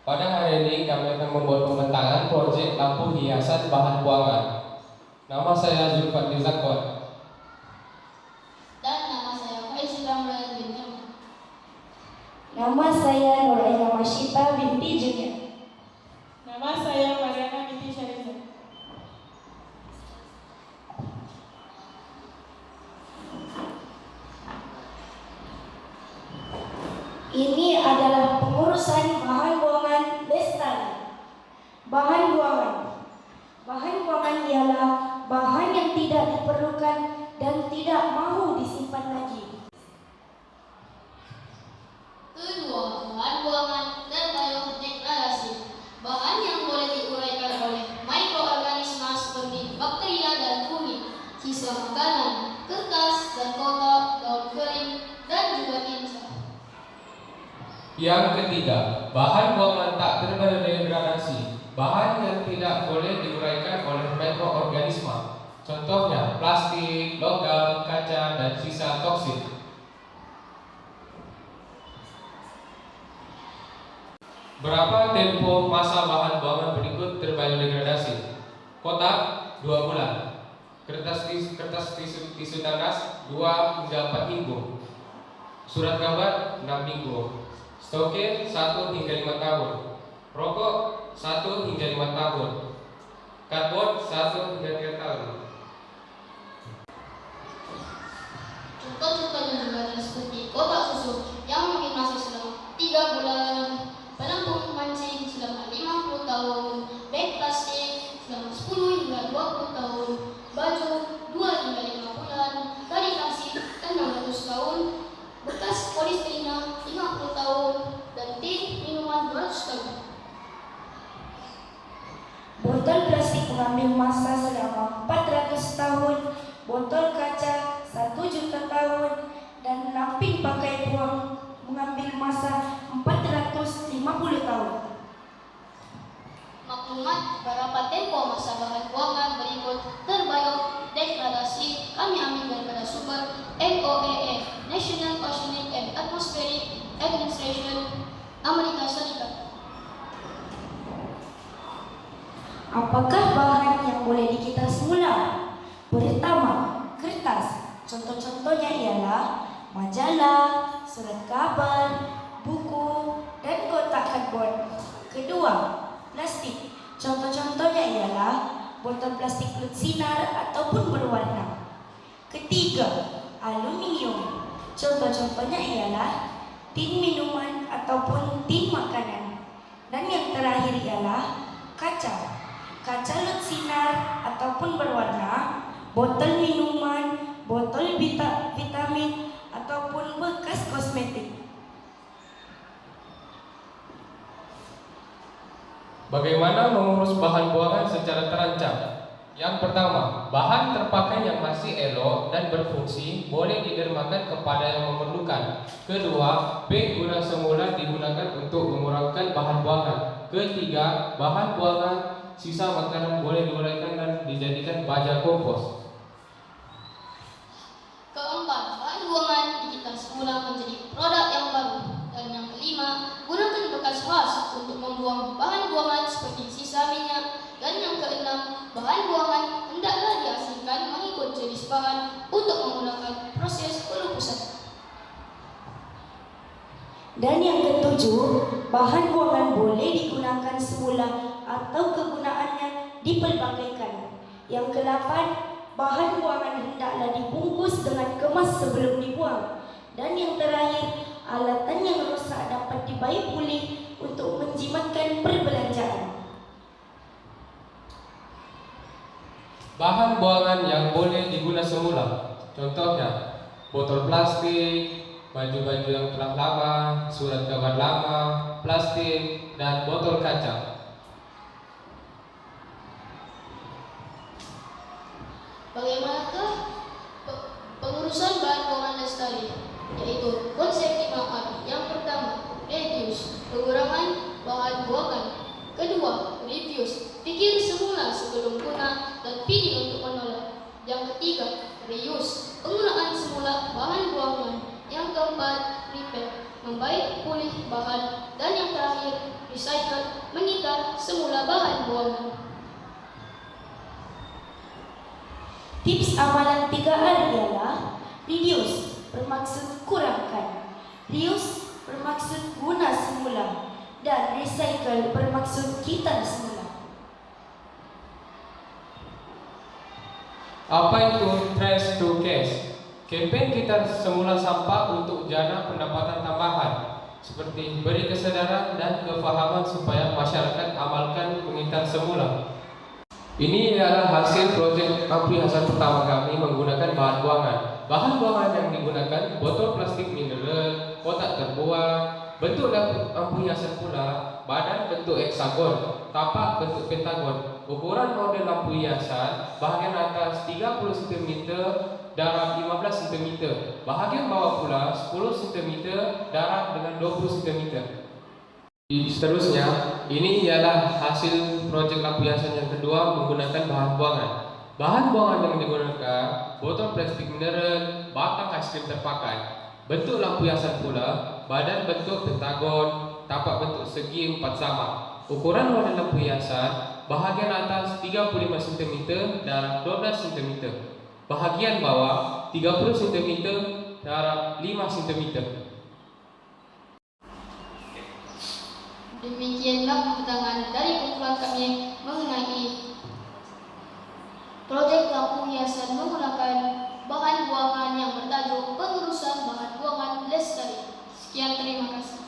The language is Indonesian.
Pada hari ini kami akan membuat pembentangan proyek lampu hiasan bahan buangan. Nama saya Zulfat Zakwan. Dan nama saya Faiz Ramlan bin Jamal. Nama saya Nuraina Masyita binti Junior. Nama saya Mariana binti Syariza. Ini adalah pengurusan bahan buangan lestari. Bahan buangan. Bahan buangan ialah bahan yang tidak diperlukan dan tidak mahu disimpan lagi. Kedua, bahan buangan dan biodegradasi. Bahan yang boleh diuraikan oleh mikroorganisme seperti bakteria dan fungi, sisa makanan, kertas dan kotak, daun kering, dan juga tinta. Yang ketiga, bahan buangan tak terbiodegradasi. Bahan yang tidak boleh diuraikan oleh mikroorganisme. Contohnya plastik, logam, kaca, dan sisa toksik. Berapa tempo masa bahan buangan berikut terbiodegradasi? Kotak 2 bulan. Kertas tisu tanas 2 hingga 4 minggu. Surat kabar 6 minggu. Stoker 1 hingga 5 tahun. Rokok 1 hingga 5 tahun. Cardboard 1 hingga 3 tahun. Contoh-contohnya juga ada seperti kotak susu yang mungkin masih selama 3 bulan, pelampung mancing selama 50 tahun, bag plastik selama 10 hingga 20 tahun, baju 2 hingga 5 bulan, tali kasih 600 tahun, bekas polisterina 50 tahun, dan tin minuman 200 tahun. Botol plastik mengambil masa selama 400 tahun, botol kaca 1 juta tahun, dan lampin pakai buang mengambil masa 450 tahun. Maklumat berapa tempo masa bahan buangan berikut terbiodegradasi kami ambil daripada sumber NOAA, National Oceanic and Atmospheric Administration, Amerika Serikat. Apakah bahan yang boleh dikita semula? Pertama, kertas. Contoh-contohnya ialah majalah, surat kabar, buku, dan kotak kardboard. Kedua, plastik. Contoh-contohnya ialah botol plastik kulit sinar ataupun berwarna. Ketiga, aluminium. Contoh-contohnya ialah tin minuman ataupun tin makanan. Dan yang terakhir ialah kaca. Kaca lut sinar ataupun berwarna, botol minuman, botol vitamin, ataupun bekas kosmetik. Bagaimana mengurus bahan buangan secara terancam? Yang pertama, bahan terpakai yang masih elok dan berfungsi boleh didermakan kepada yang memerlukan. Kedua, beg guna semula digunakan untuk mengurangkan bahan buangan. Ketiga, bahan buangan sisa makanan boleh diuraikan dan dijadikan baja kompos. Keempat, bahan buangan dikita semula menjadi produk yang baru. Dan yang kelima, gunakan bekas khas untuk membuang bahan buangan seperti sisa minyak. Dan yang keenam, bahan buangan hendaklah diasingkan mengikut jenis bahan untuk menggunakan proses pelupusan. Dan yang ketujuh, bahan buangan boleh digunakan semula atau kegunaannya dipelbagaikan. Yang kedelapan, bahan buangan hendaklah dibungkus dengan kemas sebelum dibuang. Dan yang terakhir, alatan yang rosak dapat dibaik pulih untuk menjimatkan perbelanjaan. Bahan buangan yang boleh digunakan semula, contohnya botol plastik, baju-baju yang telah lama, surat kabar lama, plastik, dan botol kaca. Bagaimanakah pengurusan bahan buangan lestari? Yaitu konsep 5R. Yang pertama, reduce, pengurangan bahan buangan. Kedua, refuse, pikir semula sebelum guna dan pilih untuk menolak. Yang ketiga, reuse, penggunaan semula bahan buangan. Yang keempat, repair, membaik pulih bahan. Dan yang terakhir, recycle. mengikat semula bahan buangan. Tips amalan 3R ialah reduce bermaksud kurangkan, reuse bermaksud guna semula, dan recycle bermaksud kita semula. Apa itu trash to cash? Kempen kita semula sampah untuk jana pendapatan tambahan, seperti beri kesadaran dan kefahaman supaya masyarakat amalkan pengintar semula. Ini adalah hasil projek lampu hiasan pertama kami menggunakan bahan buangan. Bahan buangan yang digunakan botol plastik mineral, kotak terbuang, bentuk lampu hiasan pula, badan bentuk heksagon, tapak bentuk pentagon. Ukuran model lampu hiasan, bahagian atas 30 cm, darat 15 cm. Bahagian bawah pula 10 cm, darat dengan 20 cm. Seterusnya, ini ialah hasil projek lampu hiasan yang kedua menggunakan bahan buangan. Bahan buangan yang digunakan botol plastik mineral, batang es krim terpakai. Bentuk lampu hiasan pula, badan bentuk pentagon, tapak bentuk segi 4 sama. Ukuran model lampu hiasan, bahagian atas 35 cm dan 12 cm. Bahagian bawah 30 cm dan 5 cm. Demikianlah keterangan dari kumpulan kami mengenai proyek lampu hiasan menggunakan bahan buangan yang bertajuk pengurusan bahan buangan lestari. Sekian, terima kasih.